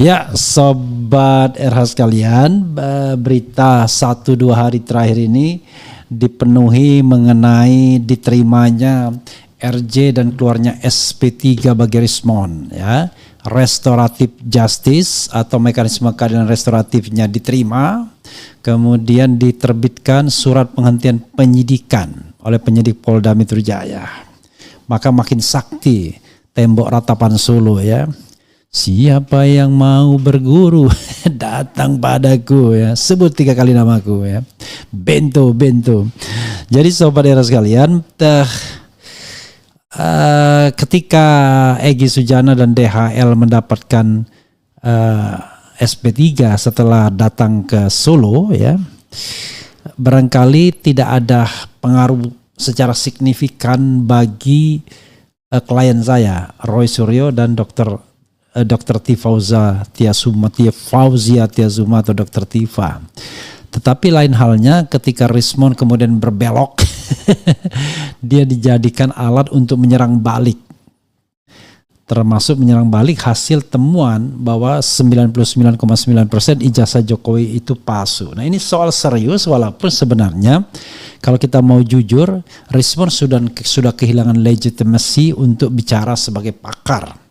Ya, sobat RH sekalian, berita 1-2 hari terakhir ini dipenuhi mengenai diterimanya RJ dan keluarnya SP3 bagi Rismond, ya. Restoratif justice atau mekanisme keadilan restoratifnya diterima, kemudian diterbitkan surat penghentian penyidikan oleh penyidik Polda Metro Jaya. Maka makin sakti tembok ratapan Solo, ya. Siapa yang mau berguru datang padaku, ya. Sebut 3 kali namaku, ya. Bento. Jadi sobat era sekalian, ketika Egy Sujana dan DHL mendapatkan SP3 setelah datang ke Solo, ya, barangkali tidak ada pengaruh secara signifikan bagi klien saya, Roy Suryo dan Dr. Fauzia Tiazuma atau Dr. Tifa. Tetapi lain halnya ketika Rismond kemudian berbelok, dia dijadikan alat untuk menyerang balik. Termasuk menyerang balik hasil temuan bahwa 99,9% ijazah Jokowi itu palsu. Nah, ini soal serius, walaupun sebenarnya kalau kita mau jujur, Rismond sudah kehilangan legitimacy untuk bicara sebagai pakar.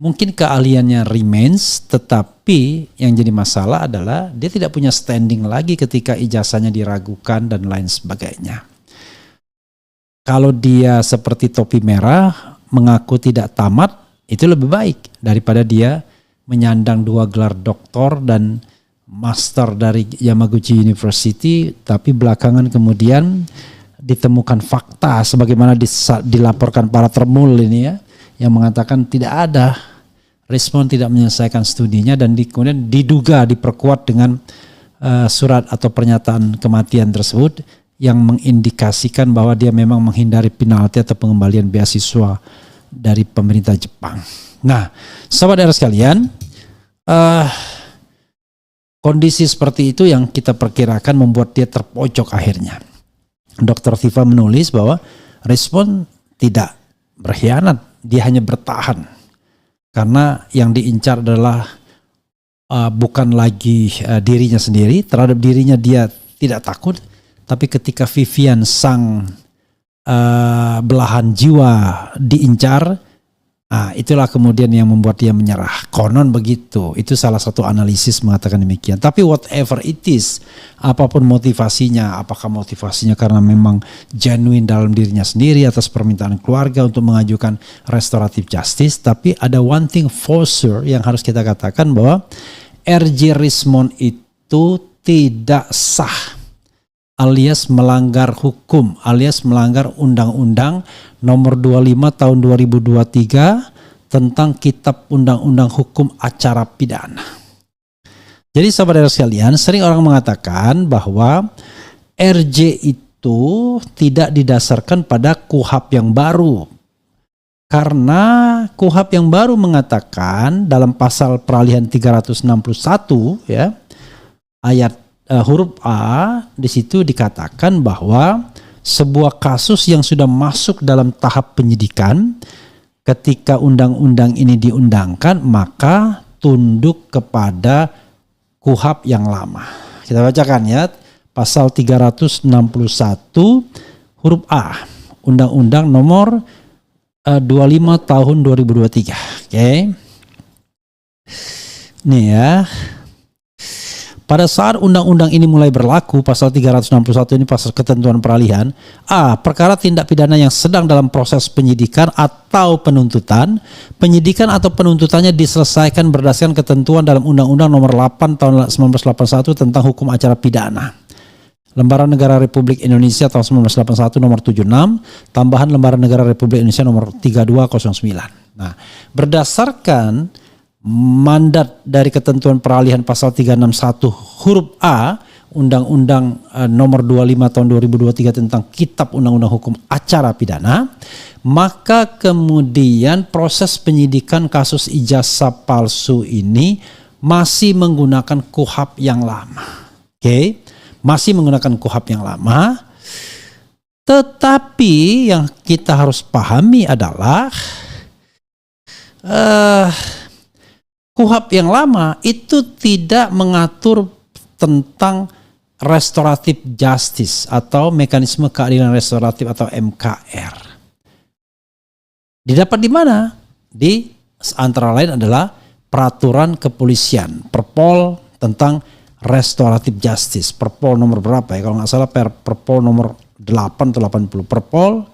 Mungkin keahliannya remains, tetapi yang jadi masalah adalah dia tidak punya standing lagi ketika ijazahnya diragukan dan lain sebagainya. Kalau dia seperti topi merah, mengaku tidak tamat, itu lebih baik daripada dia menyandang 2 gelar doktor dan master dari Yamaguchi University, tapi belakangan kemudian ditemukan fakta sebagaimana dilaporkan para termul ini, ya, yang mengatakan tidak ada, Rismond tidak menyelesaikan studinya dan kemudian diduga diperkuat dengan surat atau pernyataan kematian tersebut yang mengindikasikan bahwa dia memang menghindari penalti atau pengembalian beasiswa dari pemerintah Jepang. Nah, sobat era sekalian, kondisi seperti itu yang kita perkirakan membuat dia terpojok akhirnya. Dr. Tifa menulis bahwa Rismond tidak berkhianat, dia hanya bertahan. Karena yang diincar adalah bukan lagi dirinya sendiri, terhadap dirinya dia tidak takut, tapi ketika Vivian sang belahan jiwa diincar, itulah kemudian yang membuat dia menyerah. Konon begitu, itu salah satu analisis mengatakan demikian. Tapi whatever it is, apapun motivasinya, apakah motivasinya karena memang genuine dalam dirinya sendiri atas permintaan keluarga untuk mengajukan restoratif justice, tapi ada one thing for sure yang harus kita katakan, bahwa RJ Rismond itu tidak sah, alias melanggar hukum, alias melanggar Undang-Undang nomor 25 tahun 2023 tentang Kitab Undang-Undang Hukum Acara Pidana. Jadi saudara sekalian, sering orang mengatakan bahwa RJ itu tidak didasarkan pada KUHP yang baru. Karena KUHP yang baru mengatakan dalam pasal peralihan 361, ya, ayat huruf A, di situ dikatakan bahwa sebuah kasus yang sudah masuk dalam tahap penyidikan, ketika undang-undang ini diundangkan, maka tunduk kepada KUHP yang lama. Kita bacakan, ya, pasal 361 huruf A, Undang-Undang nomor 25 tahun 2023. Oke. Nih, ya. Pada saat undang-undang ini mulai berlaku, pasal 361 ini pasal ketentuan peralihan. A. Perkara tindak pidana yang sedang dalam proses penyidikan atau penuntutan. Penyidikan atau penuntutannya diselesaikan berdasarkan ketentuan dalam Undang-Undang nomor 8 tahun 1981 tentang hukum acara pidana. Lembaran Negara Republik Indonesia tahun 1981 nomor 76, tambahan Lembaran Negara Republik Indonesia nomor 3209. Nah, berdasarkan mandat dari ketentuan peralihan pasal 361 huruf A Undang-Undang nomor 25 tahun 2023 tentang Kitab Undang-Undang Hukum Acara Pidana, maka kemudian proses penyidikan kasus ijazah palsu ini masih menggunakan KUHP yang lama. Oke, masih menggunakan KUHP yang lama. Tetapi yang kita harus pahami adalah KUHP yang lama itu tidak mengatur tentang restoratif justice atau mekanisme keadilan restoratif atau MKR. Didapat di mana? Di antara lain adalah peraturan kepolisian, Perpol tentang restoratif justice. Perpol nomor berapa ya? Kalau nggak salah Perpol nomor 8 atau 80. Perpol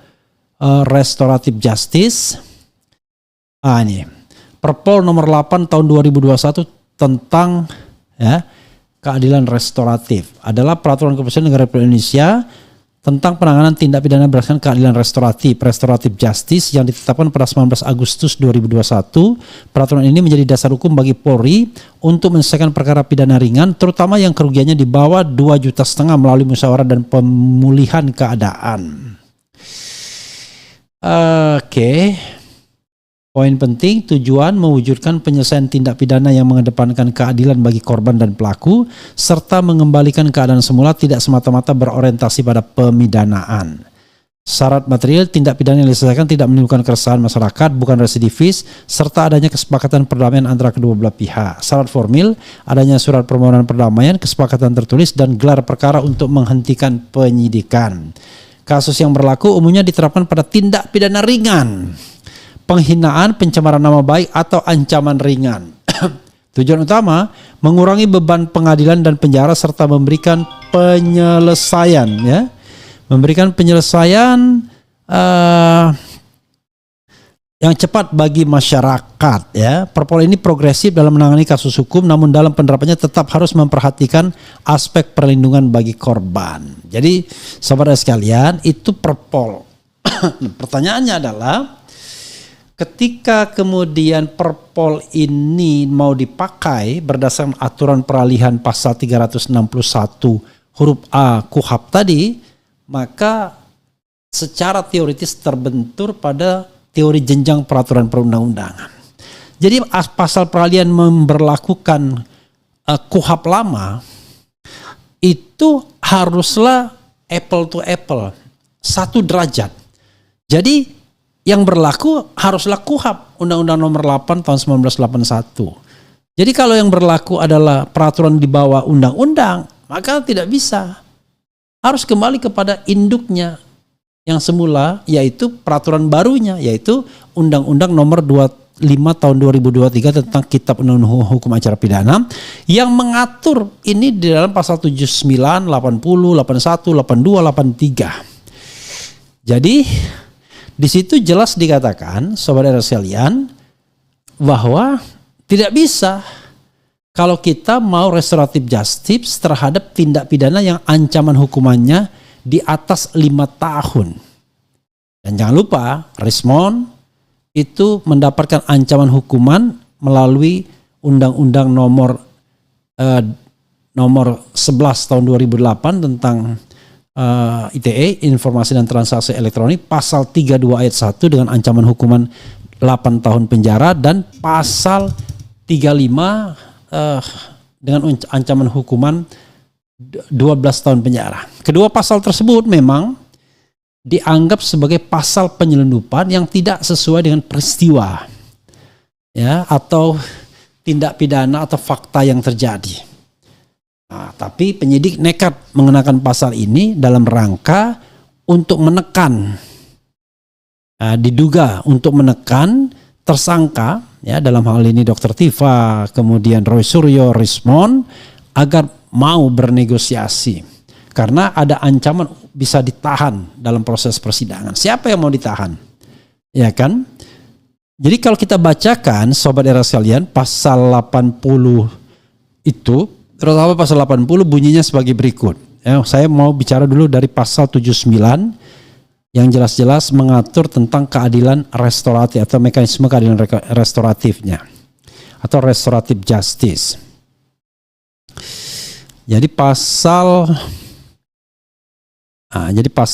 restoratif justice. Ini Perpol nomor 8 tahun 2021 tentang keadilan restoratif adalah peraturan kepolisian negara Republik Indonesia tentang penanganan tindak pidana berdasarkan keadilan restoratif justice yang ditetapkan pada 19 Agustus 2021. Peraturan ini menjadi dasar hukum bagi Polri untuk menyelesaikan perkara pidana ringan, terutama yang kerugiannya di bawah 2,5 juta melalui musyawarah dan pemulihan keadaan. Poin penting, tujuan mewujudkan penyelesaian tindak pidana yang mengedepankan keadilan bagi korban dan pelaku, serta mengembalikan keadaan semula tidak semata-mata berorientasi pada pemidanaan. Syarat material, tindak pidana yang diselesaikan tidak menimbulkan keresahan masyarakat, bukan residivis, serta adanya kesepakatan perdamaian antara kedua belah pihak. Syarat formil, adanya surat permohonan perdamaian, kesepakatan tertulis, dan gelar perkara untuk menghentikan penyidikan. Kasus yang berlaku umumnya diterapkan pada tindak pidana ringan, penghinaan, pencemaran nama baik, atau ancaman ringan. Tujuan utama, mengurangi beban pengadilan dan penjara serta memberikan penyelesaian, memberikan penyelesaian yang cepat bagi masyarakat. Perpol ini progresif dalam menangani kasus hukum, namun dalam penerapannya tetap harus memperhatikan aspek perlindungan bagi korban. Jadi, saudara sekalian, itu Perpol. Pertanyaannya adalah, ketika kemudian Perpol ini mau dipakai berdasarkan aturan peralihan pasal 361 huruf A KUHP tadi, maka secara teoritis terbentur pada teori jenjang peraturan perundang-undangan. Jadi pasal peralihan memberlakukan KUHP lama itu haruslah apple to apple, satu derajat. Jadi yang berlaku haruslah KUHP, Undang-Undang Nomor 8 Tahun 1981. Jadi kalau yang berlaku adalah peraturan di bawah undang-undang, maka tidak bisa. Harus kembali kepada induknya yang semula, yaitu peraturan barunya, yaitu Undang-Undang Nomor 25 Tahun 2023 tentang Kitab Undang-Undang Hukum Acara Pidana yang mengatur ini di dalam pasal 79, 80, 81, 82, 83. Jadi di situ jelas dikatakan, saudara sekalian, bahwa tidak bisa kalau kita mau restoratif justice terhadap tindak pidana yang ancaman hukumannya di atas 5 tahun. Dan jangan lupa, Rismon itu mendapatkan ancaman hukuman melalui Undang-Undang nomor 11 tahun 2008 tentang ITE, Informasi dan Transaksi Elektronik, pasal 32 ayat 1 dengan ancaman hukuman 8 tahun penjara, dan pasal 35 dengan ancaman hukuman 12 tahun penjara. Kedua pasal tersebut memang dianggap sebagai pasal penyelundupan yang tidak sesuai dengan peristiwa, atau tindak pidana atau fakta yang terjadi. Nah, tapi penyidik nekat mengenakan pasal ini dalam rangka untuk menekan, diduga untuk menekan tersangka, dalam hal ini Dr. Tifa, kemudian Roy Suryo, Rismon, agar mau bernegosiasi. Karena ada ancaman bisa ditahan dalam proses persidangan. Siapa yang mau ditahan? Ya kan? Jadi kalau kita bacakan, sobat era sekalian, pasal 80 itu, terutama pasal 80 bunyinya sebagai berikut. Saya mau bicara dulu dari pasal 79 yang jelas-jelas mengatur tentang keadilan restoratif atau mekanisme keadilan restoratifnya atau restoratif justice. Jadi pasal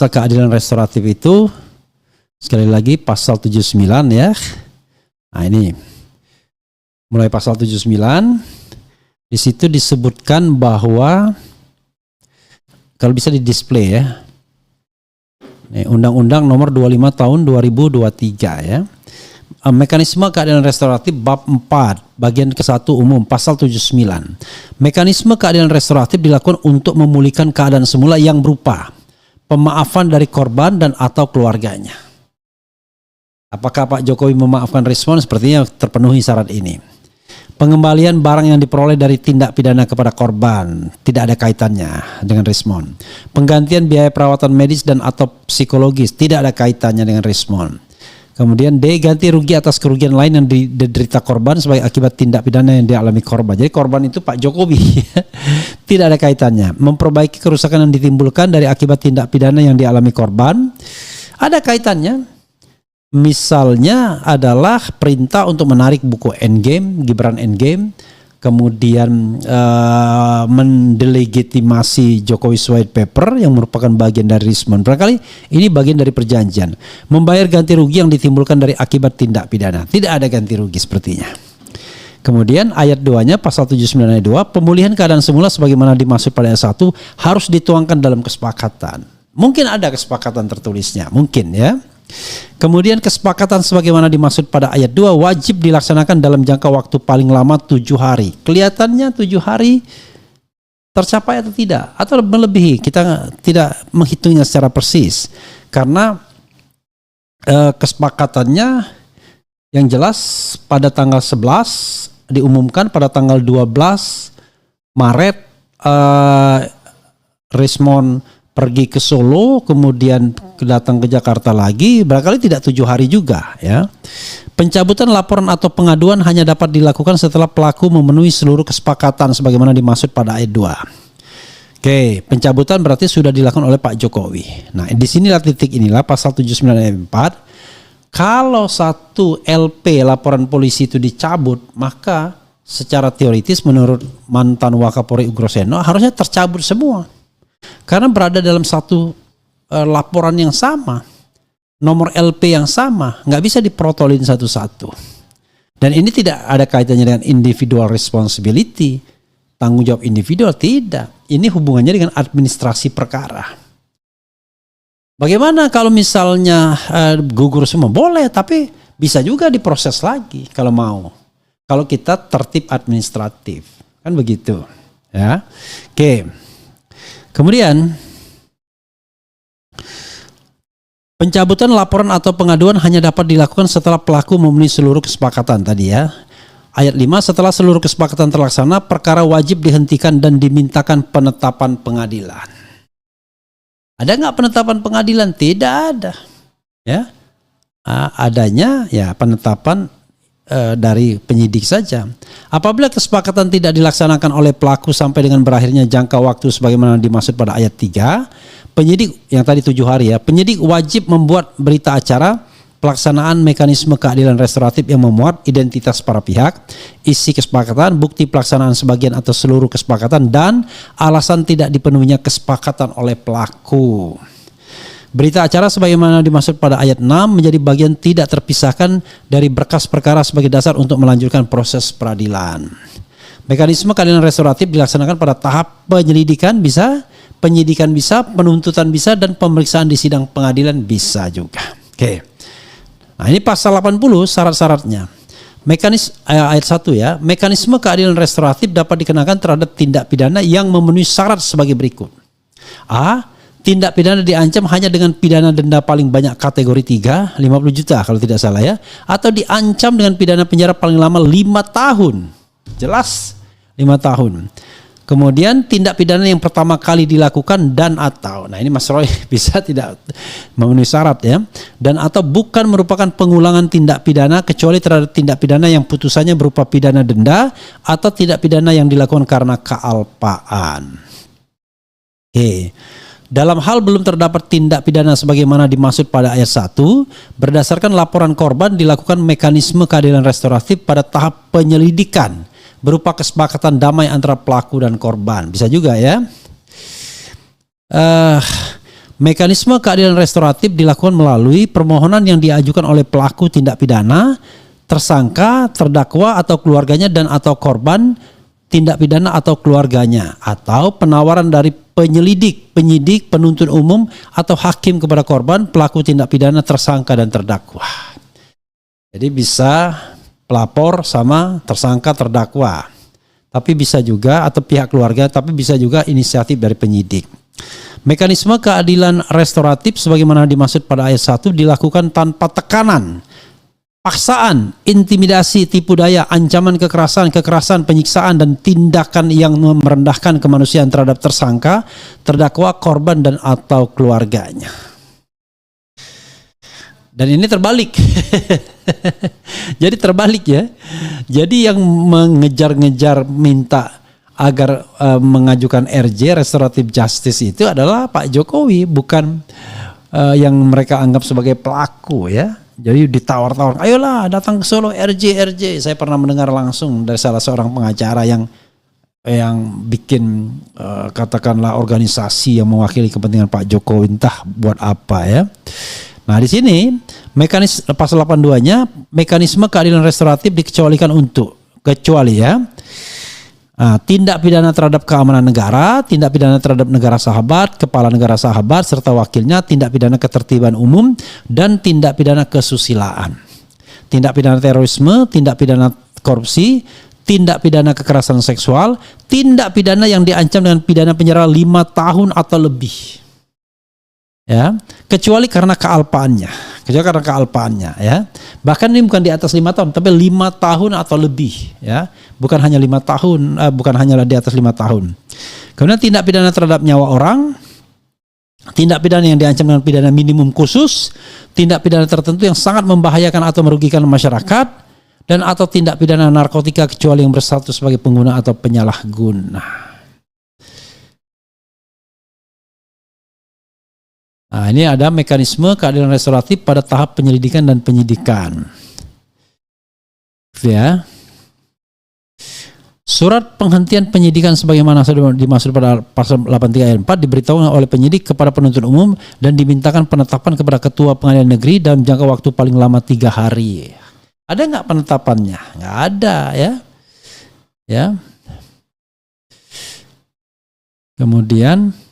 keadilan restoratif itu sekali lagi pasal 79 ya. Nah ini mulai pasal 79. Di situ disebutkan bahwa kalau bisa di display ya. Undang-Undang Nomor 25 Tahun 2023 ya. Mekanisme keadilan restoratif bab 4 bagian ke-1 umum pasal 79. Mekanisme keadilan restoratif dilakukan untuk memulihkan keadaan semula yang berupa pemaafan dari korban dan atau keluarganya. Apakah Pak Jokowi memaafkan Rismon? Sepertinya terpenuhi syarat ini. Pengembalian barang yang diperoleh dari tindak pidana kepada korban tidak ada kaitannya dengan Rismon. Penggantian biaya perawatan medis dan atau psikologis tidak ada kaitannya dengan Rismon. Kemudian D, ganti rugi atas kerugian lain yang diderita korban sebagai akibat tindak pidana yang dialami korban. Jadi korban itu Pak Jokowi. Tidak ada kaitannya. Memperbaiki kerusakan yang ditimbulkan dari akibat tindak pidana yang dialami korban. Ada kaitannya. Misalnya adalah perintah untuk menarik buku Endgame, Gibran Endgame. Kemudian mendelegitimasi Jokowi's White Paper yang merupakan bagian dari Rismon. Barangkali ini bagian dari perjanjian. Membayar ganti rugi yang ditimbulkan dari akibat tindak pidana. Tidak ada ganti rugi sepertinya. Kemudian ayat 2-nya pasal 79 ayat 2, pemulihan keadaan semula sebagaimana dimaksud pada ayat 1 harus dituangkan dalam kesepakatan. Mungkin ada kesepakatan tertulisnya, mungkin ya. Kemudian kesepakatan sebagaimana dimaksud pada ayat 2 wajib dilaksanakan dalam jangka waktu paling lama 7 hari. Kelihatannya 7 hari tercapai atau tidak, atau melebihi. Kita tidak menghitungnya secara persis karena kesepakatannya yang jelas pada tanggal 11 diumumkan pada tanggal 12 Maret Rismon pergi ke Solo, kemudian datang ke Jakarta lagi, barangkali tidak 7 hari juga ya. Pencabutan laporan atau pengaduan hanya dapat dilakukan setelah pelaku memenuhi seluruh kesepakatan sebagaimana dimaksud pada ayat 2. Oke, pencabutan berarti sudah dilakukan oleh Pak Jokowi. Nah, di sinilah titik inilah pasal 79 ayat 4. Kalau satu LP laporan polisi itu dicabut, maka secara teoritis menurut mantan Wakapolri Ugroseno harusnya tercabut semua. Karena berada dalam satu laporan yang sama, nomor LP yang sama, nggak bisa diprotolin satu-satu. Dan ini tidak ada kaitannya dengan individual responsibility, tanggung jawab individual, tidak. Ini hubungannya dengan administrasi perkara. Bagaimana kalau misalnya gugur semua? Boleh, tapi bisa juga diproses lagi kalau mau. Kalau kita tertib administratif, kan begitu. Ya, oke. Kemudian pencabutan laporan atau pengaduan hanya dapat dilakukan setelah pelaku memenuhi seluruh kesepakatan tadi ya. Ayat 5, setelah seluruh kesepakatan terlaksana, perkara wajib dihentikan dan dimintakan penetapan pengadilan. Ada nggak penetapan pengadilan? Tidak ada. Ya, adanya ya penetapan dari penyidik saja. Apabila kesepakatan tidak dilaksanakan oleh pelaku sampai dengan berakhirnya jangka waktu sebagaimana dimaksud pada ayat 3, penyidik yang tadi 7 hari ya, penyidik wajib membuat berita acara pelaksanaan mekanisme keadilan restoratif yang memuat identitas para pihak, isi kesepakatan, bukti pelaksanaan sebagian atau seluruh kesepakatan, dan alasan tidak dipenuhinya kesepakatan oleh pelaku. Berita acara sebagaimana dimaksud pada ayat 6 menjadi bagian tidak terpisahkan dari berkas perkara sebagai dasar untuk melanjutkan proses peradilan. Mekanisme keadilan restoratif dilaksanakan pada tahap penyelidikan bisa, penyidikan bisa, penuntutan bisa, dan pemeriksaan di sidang pengadilan bisa juga. Oke. Nah, ini pasal 80 syarat-syaratnya. Ayat 1 ya. Mekanisme keadilan restoratif dapat dikenakan terhadap tindak pidana yang memenuhi syarat sebagai berikut. A. Tindak pidana diancam hanya dengan pidana denda paling banyak kategori 3, 50 juta kalau tidak salah ya. Atau diancam dengan pidana penjara paling lama 5 tahun. Jelas 5 tahun. Kemudian tindak pidana yang pertama kali dilakukan dan atau. Nah ini Mas Roy bisa tidak memenuhi syarat ya. Dan atau bukan merupakan pengulangan tindak pidana kecuali terhadap tindak pidana yang putusannya berupa pidana denda atau tindak pidana yang dilakukan karena kealpaan. Oke. Dalam hal belum terdapat tindak pidana sebagaimana dimaksud pada ayat 1, berdasarkan laporan korban dilakukan mekanisme keadilan restoratif pada tahap penyelidikan berupa kesepakatan damai antara pelaku dan korban. Bisa juga ya. Mekanisme keadilan restoratif dilakukan melalui permohonan yang diajukan oleh pelaku tindak pidana, tersangka, terdakwa atau keluarganya dan atau korban tindak pidana atau keluarganya, atau penawaran dari penyelidik, penyidik, penuntut umum atau hakim kepada korban, pelaku tindak pidana, tersangka dan terdakwa. Jadi bisa pelapor sama tersangka terdakwa. Tapi bisa juga atau pihak keluarga, tapi bisa juga inisiatif dari penyidik. Mekanisme keadilan restoratif sebagaimana dimaksud pada ayat 1 dilakukan tanpa tekanan, paksaan, intimidasi, tipu daya, ancaman kekerasan, penyiksaan, dan tindakan yang merendahkan kemanusiaan terhadap tersangka, terdakwa, korban, dan atau keluarganya. Dan ini terbalik. Jadi terbalik ya. Jadi yang mengejar-ngejar minta agar mengajukan RJ, restoratif justice, itu adalah Pak Jokowi, bukan yang mereka anggap sebagai pelaku ya. Jadi ditawar-tawar, ayolah datang ke Solo RJ. Saya pernah mendengar langsung dari salah seorang pengacara yang bikin katakanlah organisasi yang mewakili kepentingan Pak Jokowi, entah buat apa ya. Nah di sini mekanisme pasal 82-nya, mekanisme keadilan restoratif dikecualikan untuk kecuali ya tindak pidana terhadap keamanan negara, tindak pidana terhadap negara sahabat, kepala negara sahabat serta wakilnya, tindak pidana ketertiban umum, dan tindak pidana kesusilaan, tindak pidana terorisme, tindak pidana korupsi, tindak pidana kekerasan seksual, tindak pidana yang diancam dengan pidana penjara 5 tahun atau lebih. Ya, kecuali karena kealpaannya, ya. Bahkan ini bukan di atas 5 tahun, tapi 5 tahun atau lebih, ya. Bukan hanya 5 tahun, bukan hanya di atas 5 tahun. Kemudian tindak pidana terhadap nyawa orang, tindak pidana yang diancam dengan pidana minimum khusus, tindak pidana tertentu yang sangat membahayakan atau merugikan masyarakat, dan atau tindak pidana narkotika kecuali yang berstatus sebagai pengguna atau penyalahguna. Nah, ini ada mekanisme keadilan restoratif pada tahap penyelidikan dan penyidikan. Ya. Surat penghentian penyidikan sebagaimana dimaksud pada pasal 83 ayat 4 diberitahukan oleh penyidik kepada penuntut umum dan dimintakan penetapan kepada ketua pengadilan negeri dalam jangka waktu paling lama 3 hari. Ada nggak penetapannya? Nggak ada ya. Ya. Kemudian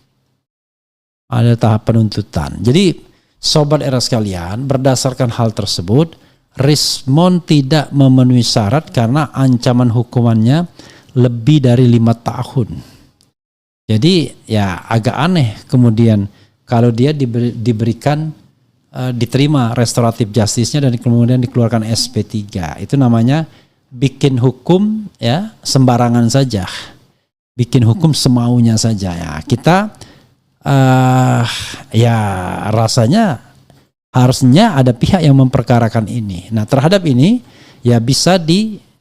ada tahap penuntutan. Jadi sobat era sekalian, berdasarkan hal tersebut, Rismond tidak memenuhi syarat karena ancaman hukumannya lebih dari 5 tahun. Jadi ya agak aneh kemudian kalau dia diberikan diterima restoratif justice-nya dan kemudian dikeluarkan SP3. Itu namanya bikin hukum ya sembarangan saja. Bikin hukum semaunya saja ya. Kita ya rasanya harusnya ada pihak yang memperkarakan ini. Nah terhadap ini ya bisa diajukan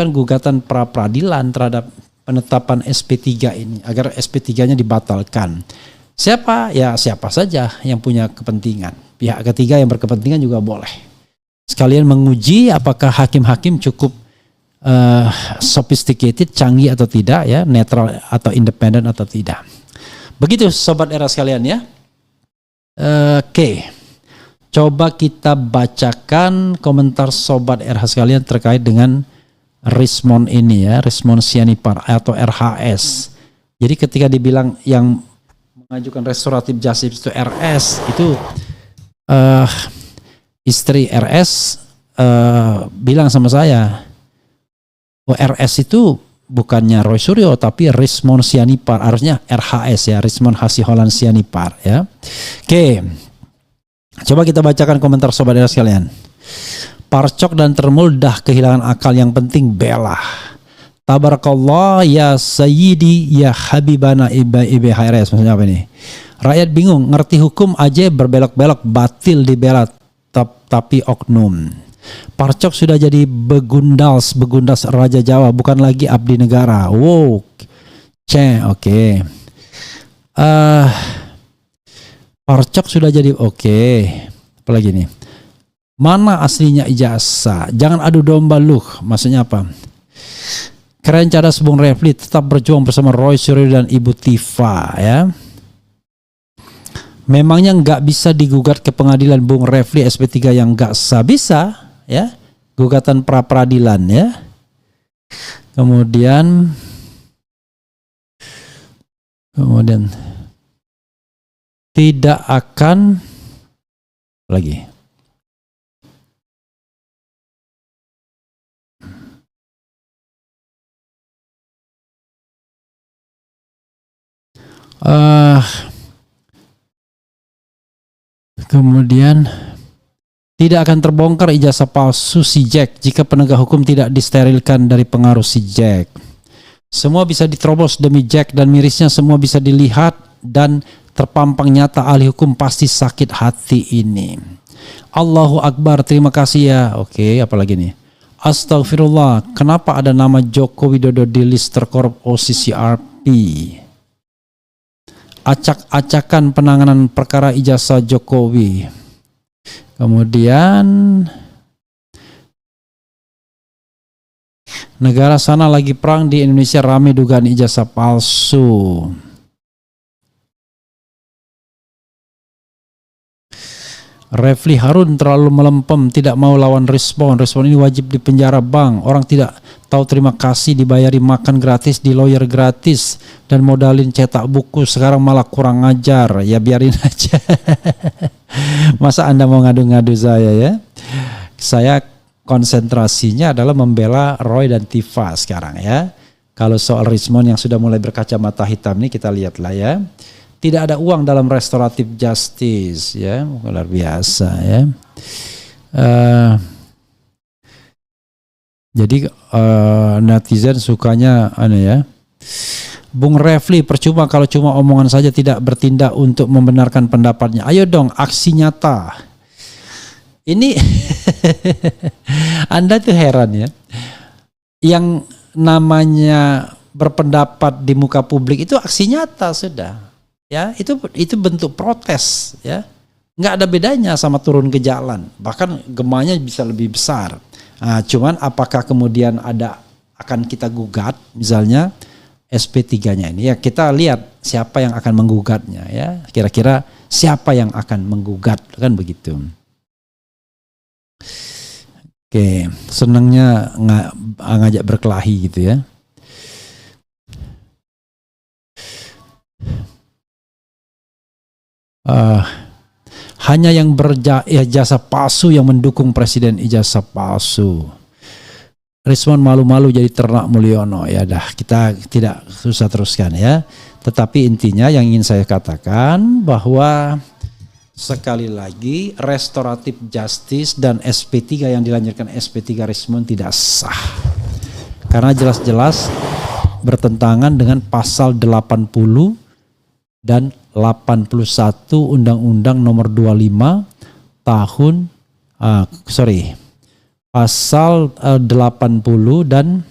gugatan pra peradilan terhadap penetapan SP3 ini agar SP3-nya dibatalkan. Siapa? Ya siapa saja yang punya kepentingan. Pihak ketiga yang berkepentingan juga boleh. Sekalian menguji apakah hakim-hakim cukup sophisticated, canggih atau tidak ya, netral atau independen atau tidak. Begitu sobat era sekalian ya. Oke. Coba kita bacakan komentar sobat era sekalian terkait dengan Rismond ini ya, Rismond Sianipar atau RHS. Jadi ketika dibilang yang mengajukan restoratif justice itu RS, itu istri RS bilang sama saya, oh RS itu bukannya Roy Suryo tapi Rismond Sianipar, harusnya RHS ya, Rismond Hasiholan Sianipar ya. Oke. Coba kita bacakan komentar sobat era sekalian. Parcok dan Termul dah kehilangan akal, yang penting bela. Tabarakallah ya Sayyidi ya Habibana ibe HRS, maksudnya apa ini? Rakyat bingung, ngerti hukum aja berbelok-belok, batil dibela tapi oknum. Parcok sudah jadi begundas Raja Jawa, bukan lagi abdi negara. Wow, oke. Parcok sudah jadi oke. Apalagi nih? Mana aslinya ijazah? Jangan adu domba lu. Maksudnya apa? Keren cadas Bung Refli, tetap berjuang bersama Roy Suryo dan Ibu Tifa ya. Memangnya nggak bisa digugat ke pengadilan Bung Refli SP3 yang nggak sah? Bisa ya, gugatan pra peradilan ya. Kemudian tidak akan lagi Kemudian tidak akan terbongkar ijazah palsu si Jack jika penegak hukum tidak disterilkan dari pengaruh si Jack. Semua bisa diterobos demi Jack dan mirisnya semua bisa dilihat dan terpampang nyata. Ahli hukum pasti sakit hati ini. Allahu Akbar, terima kasih ya. Oke, apalagi nih? Astagfirullah, kenapa ada nama Joko Widodo di list terkorup OCCRP? Acak-acakan penanganan perkara ijazah Jokowi. Kemudian negara sana lagi perang, di Indonesia rame dugaan ijazah palsu. Refli Harun terlalu melempem, tidak mau lawan Respon. Respon ini wajib dipenjara bang. Orang tidak tahu terima kasih, dibayari makan gratis, di lawyer gratis, dan modalin cetak buku. Sekarang malah kurang ngajar. Ya biarin aja. Masa Anda mau ngadu-ngadu saya ya? Saya konsentrasinya adalah membela Roy dan Tifa sekarang ya. Kalau soal Rismon yang sudah mulai berkacamata hitam ini kita lihatlah ya. Tidak ada uang dalam restoratif justice ya, luar biasa ya. Jadi netizen sukanya ya. Bung Refli, percuma kalau cuma omongan saja tidak bertindak untuk membenarkan pendapatnya. Ayo dong aksi nyata. Ini Anda tuh heran ya. Yang namanya berpendapat di muka publik itu aksi nyata sudah. Ya, itu bentuk protes ya. Nggak ada bedanya sama turun ke jalan. Bahkan gemanya bisa lebih besar. Nah, cuman apakah kemudian akan kita gugat misalnya SP3-nya ini ya, kita lihat siapa yang akan menggugatnya ya. Kira-kira siapa yang akan menggugat kan begitu. Oke, senangnya ngajak berkelahi gitu ya. Hanya yang berjasa palsu yang mendukung presiden ijazah palsu. Rismon malu-malu jadi ternak Mulyono. Ya dah, kita tidak susah teruskan ya. Tetapi intinya yang ingin saya katakan bahwa sekali lagi restoratif justice dan SP3 yang dilanjutkan SP3 Rismon tidak sah. Karena jelas-jelas bertentangan dengan pasal 80 dan 81 Undang-Undang Nomor 25 tahun pasal 80 dan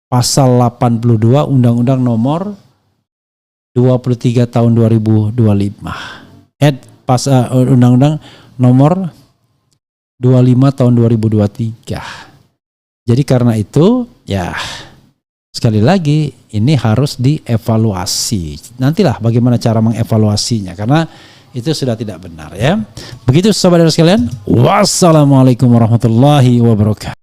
pasal 82 Undang-Undang Nomor 23 tahun 2025. Undang-Undang Nomor 25 tahun 2023. Jadi karena itu ya sekali lagi ini harus dievaluasi. Nantilah bagaimana cara mengevaluasinya karena itu sudah tidak benar ya. Begitu saudara sekalian. Wassalamualaikum warahmatullahi wabarakatuh.